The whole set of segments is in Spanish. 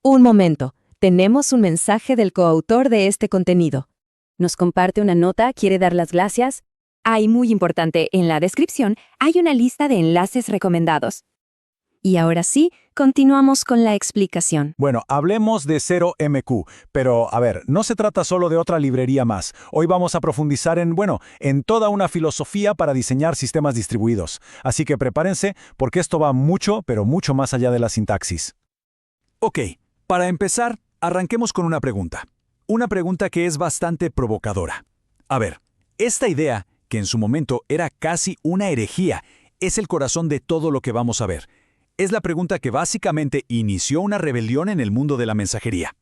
Un momento, tenemos un mensaje del coautor de este contenido. Nos comparte una nota, quiere dar las gracias. Hay muy importante, en la descripción hay una lista de enlaces recomendados. Y ahora sí, continuamos con la explicación. Bueno, hablemos de 0MQ, pero a ver, no se trata solo de otra librería más. Hoy vamos a profundizar en toda una filosofía para diseñar sistemas distribuidos. Así que prepárense, porque esto va mucho, pero mucho más allá de la sintaxis. Ok, para empezar, arranquemos con una pregunta. Una pregunta que es bastante provocadora. A ver, esta idea, que en su momento era casi una herejía, es el corazón de todo lo que vamos a ver. Es la pregunta que básicamente inició una rebelión en el mundo de la mensajería.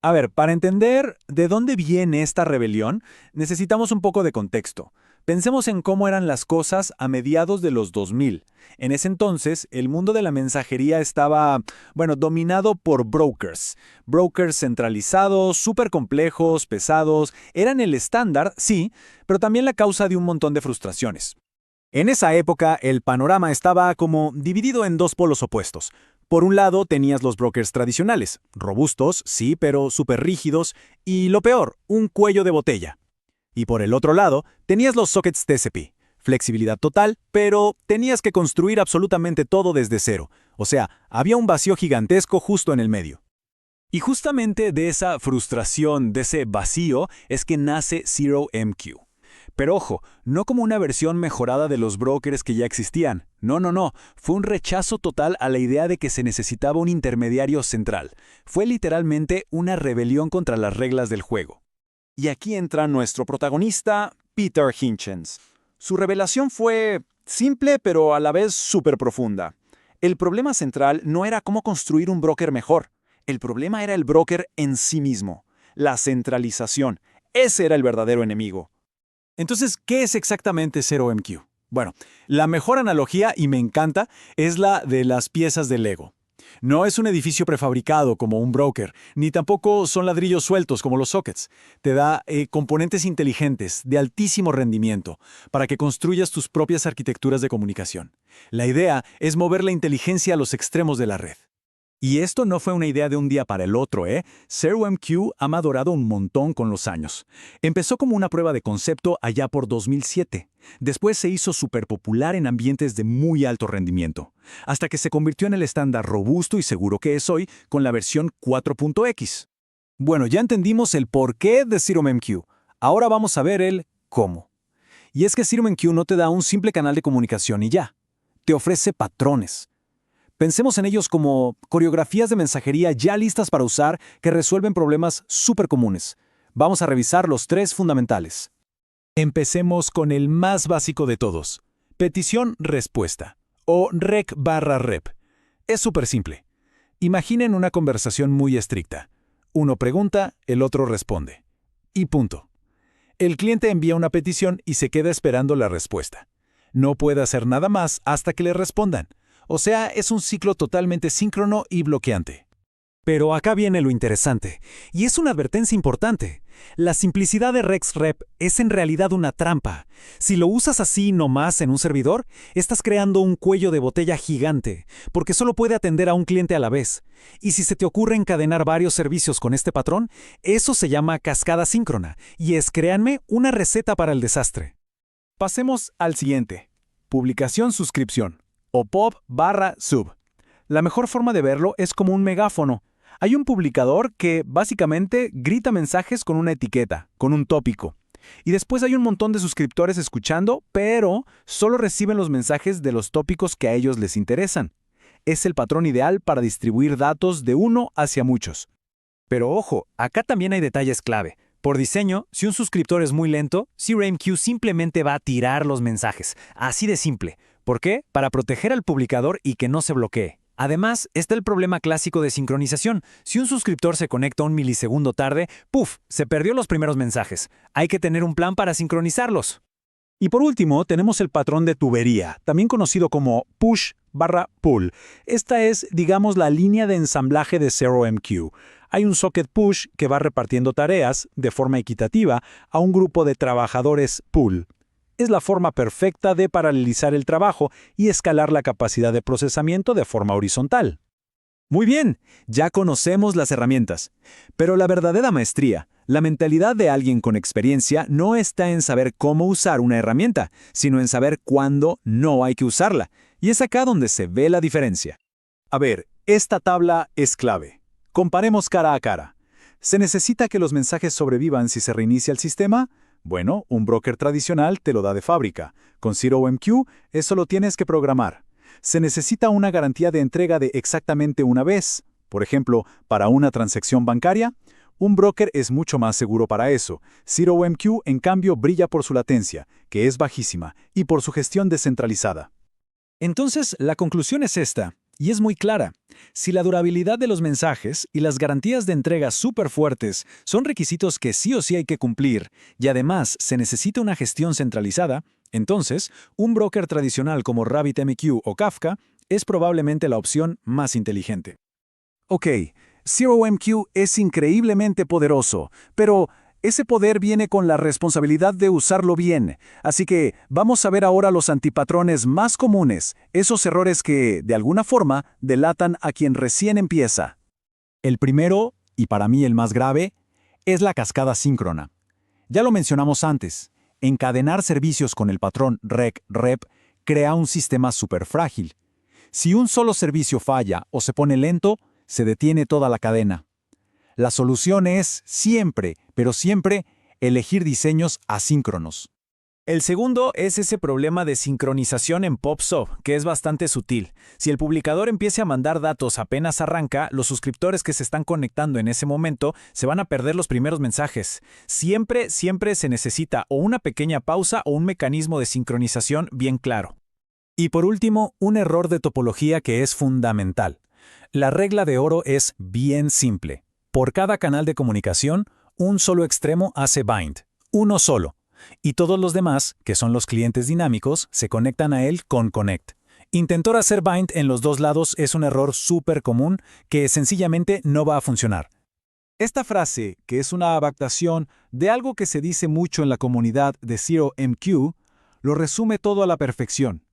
A ver, para entender de dónde viene esta rebelión, necesitamos un poco de contexto. Pensemos en cómo eran las cosas a mediados de los 2000. En ese entonces, el mundo de la mensajería estaba, dominado por brokers. Brokers centralizados, súper complejos, pesados, eran el estándar, sí, pero también la causa de un montón de frustraciones. En esa época, el panorama estaba como dividido en dos polos opuestos. Por un lado, tenías los brokers tradicionales, robustos, sí, pero súper rígidos, y lo peor, un cuello de botella. Y por el otro lado, tenías los sockets TCP, flexibilidad total, pero tenías que construir absolutamente todo desde cero. O sea, había un vacío gigantesco justo en el medio. Y justamente de esa frustración, de ese vacío, es que nace 0MQ. Pero ojo, no como una versión mejorada de los brokers que ya existían. No. Fue un rechazo total a la idea de que se necesitaba un intermediario central. Fue literalmente una rebelión contra las reglas del juego. Y aquí entra nuestro protagonista, Peter Hitchens. Su revelación fue simple, pero a la vez súper profunda. El problema central no era cómo construir un broker mejor. El problema era el broker en sí mismo. La centralización. Ese era el verdadero enemigo. Entonces, ¿qué es exactamente 0MQ? Bueno, la mejor analogía, y me encanta, es la de las piezas de Lego. No es un edificio prefabricado como un broker, ni tampoco son ladrillos sueltos como los sockets. Te da componentes inteligentes, de altísimo rendimiento, para que construyas tus propias arquitecturas de comunicación. La idea es mover la inteligencia a los extremos de la red. Y esto no fue una idea de un día para el otro, ¿eh? 0MQ ha madurado un montón con los años. Empezó como una prueba de concepto allá por 2007. Después se hizo súper popular en ambientes de muy alto rendimiento, hasta que se convirtió en el estándar robusto y seguro que es hoy con la versión 4.x. Bueno, ya entendimos el porqué de 0MQ. Ahora vamos a ver el cómo. Y es que 0MQ no te da un simple canal de comunicación y ya. Te ofrece patrones. Pensemos en ellos como coreografías de mensajería ya listas para usar que resuelven problemas súper comunes. Vamos a revisar los tres fundamentales. Empecemos con el más básico de todos. Petición-respuesta, o rec/rep. Es súper simple. Imaginen una conversación muy estricta. Uno pregunta, el otro responde. Y punto. El cliente envía una petición y se queda esperando la respuesta. No puede hacer nada más hasta que le respondan. O sea, es un ciclo totalmente síncrono y bloqueante. Pero acá viene lo interesante, y es una advertencia importante. La simplicidad de REX-REP es en realidad una trampa. Si lo usas así nomás en un servidor, estás creando un cuello de botella gigante, porque solo puede atender a un cliente a la vez. Y si se te ocurre encadenar varios servicios con este patrón, eso se llama cascada síncrona, y es, créanme, una receta para el desastre. Pasemos al siguiente. Publicación-suscripción, o POP/sub. La mejor forma de verlo es como un megáfono. Hay un publicador que básicamente grita mensajes con una etiqueta, con un tópico. Y después hay un montón de suscriptores escuchando, pero solo reciben los mensajes de los tópicos que a ellos les interesan. Es el patrón ideal para distribuir datos de uno hacia muchos. Pero ojo, acá también hay detalles clave. Por diseño, si un suscriptor es muy lento, 0MQ simplemente va a tirar los mensajes. Así de simple. ¿Por qué? Para proteger al publicador y que no se bloquee. Además, está el problema clásico de sincronización. Si un suscriptor se conecta un milisegundo tarde, ¡puf!, se perdió los primeros mensajes. Hay que tener un plan para sincronizarlos. Y por último, tenemos el patrón de tubería, también conocido como push/pull. Esta es, digamos, la línea de ensamblaje de 0MQ. Hay un socket push que va repartiendo tareas, de forma equitativa, a un grupo de trabajadores pull. Es la forma perfecta de paralelizar el trabajo y escalar la capacidad de procesamiento de forma horizontal. Muy bien, ya conocemos las herramientas. Pero la verdadera maestría, la mentalidad de alguien con experiencia no está en saber cómo usar una herramienta, sino en saber cuándo no hay que usarla. Y es acá donde se ve la diferencia. A ver, esta tabla es clave. Comparemos cara a cara. ¿Se necesita que los mensajes sobrevivan si se reinicia el sistema? Bueno, un broker tradicional te lo da de fábrica. Con ZeroMQ, eso lo tienes que programar. Se necesita una garantía de entrega de exactamente una vez. Por ejemplo, para una transacción bancaria, un broker es mucho más seguro para eso. ZeroMQ, en cambio, brilla por su latencia, que es bajísima, y por su gestión descentralizada. Entonces, la conclusión es esta, y es muy clara. Si la durabilidad de los mensajes y las garantías de entrega súper fuertes son requisitos que sí o sí hay que cumplir, y además se necesita una gestión centralizada, entonces, un broker tradicional como RabbitMQ o Kafka es probablemente la opción más inteligente. Ok, ZeroMQ es increíblemente poderoso, pero ese poder viene con la responsabilidad de usarlo bien. Así que vamos a ver ahora los antipatrones más comunes, esos errores que, de alguna forma, delatan a quien recién empieza. El primero, y para mí el más grave, es la cascada síncrona. Ya lo mencionamos antes. Encadenar servicios con el patrón rec-rep crea un sistema súper frágil. Si un solo servicio falla o se pone lento, se detiene toda la cadena. La solución es siempre, pero siempre, elegir diseños asíncronos. El segundo es ese problema de sincronización en PubSub, que es bastante sutil. Si el publicador empieza a mandar datos apenas arranca, los suscriptores que se están conectando en ese momento se van a perder los primeros mensajes. Siempre se necesita o una pequeña pausa o un mecanismo de sincronización bien claro. Y por último, un error de topología que es fundamental. La regla de oro es bien simple. Por cada canal de comunicación, un solo extremo hace bind, uno solo. Y todos los demás, que son los clientes dinámicos, se conectan a él con connect. Intentar hacer bind en los dos lados es un error súper común que sencillamente no va a funcionar. Esta frase, que es una adaptación de algo que se dice mucho en la comunidad de ZeroMQ, lo resume todo a la perfección.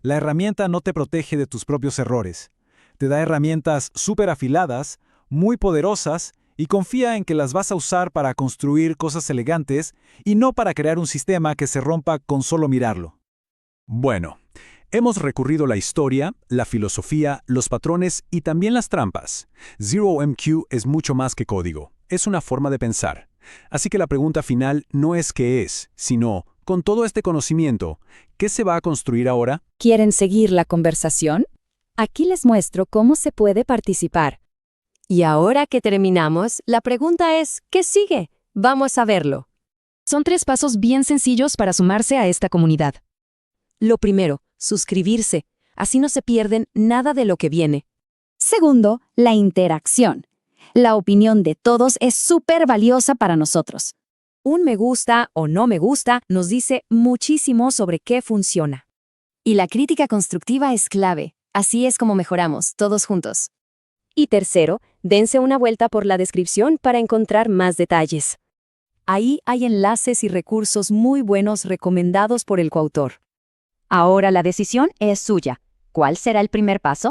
La herramienta no te protege de tus propios errores. Te da herramientas súper afiladas, muy poderosas, y confía en que las vas a usar para construir cosas elegantes y no para crear un sistema que se rompa con solo mirarlo. Bueno, hemos recorrido la historia, la filosofía, los patrones y también las trampas. ZeroMQ es mucho más que código, es una forma de pensar. Así que la pregunta final no es qué es, sino, con todo este conocimiento, ¿qué se va a construir ahora? ¿Quieren seguir la conversación? Aquí les muestro cómo se puede participar. Y ahora que terminamos, la pregunta es, ¿qué sigue? Vamos a verlo. Son 3 pasos bien sencillos para sumarse a esta comunidad. Lo primero, suscribirse. Así no se pierden nada de lo que viene. Segundo, la interacción. La opinión de todos es súper valiosa para nosotros. Un me gusta o no me gusta nos dice muchísimo sobre qué funciona. Y la crítica constructiva es clave. Así es como mejoramos, todos juntos. Y tercero, dense una vuelta por la descripción para encontrar más detalles. Ahí hay enlaces y recursos muy buenos recomendados por el coautor. Ahora la decisión es suya. ¿Cuál será el primer paso?